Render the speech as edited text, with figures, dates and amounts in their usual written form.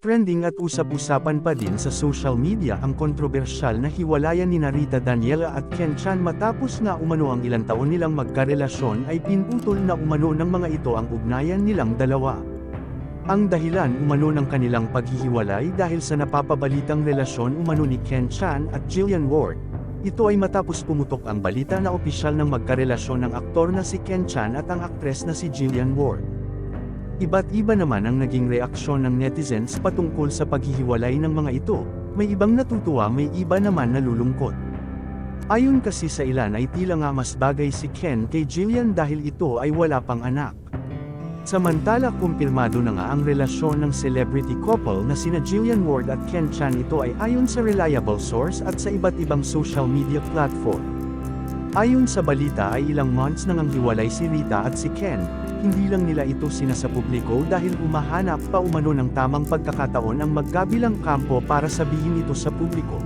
Trending at usap-usapan pa din sa social media ang kontrobersyal na hiwalayan ni Rita Daniela at Ken Chan matapos nga umano ang ilang taon nilang magkarelasyon ay pinutol na umano ng mga ito ang ugnayan nilang dalawa. Ang dahilan umano ng kanilang paghihiwalay dahil sa napapabalitang relasyon umano ni Ken Chan at Jillian Ward. Ito ay matapos pumutok ang balita na opisyal ng magkarelasyon ng aktor na si Ken Chan at ang aktres na si Jillian Ward. Iba't iba naman ang naging reaksyon ng netizens patungkol sa paghihiwalay ng mga ito, may ibang natutuwa may iba naman nalulungkot. Ayon kasi sa ilan ay tila nga mas bagay si Ken kay Jillian dahil ito ay wala pang anak. Samantala kumpirmado na nga ang relasyon ng celebrity couple na sina Jillian Ward at Ken Chan ito ay ayon sa reliable source at sa iba't ibang social media platform. Ayon sa balita ay ilang months nang ang hiwalay si Rita at si Ken, hindi lang nila ito sinasa publiko dahil umahanap pa umano ng tamang pagkakataon ang magkabilang kampo para sabihin ito sa publiko.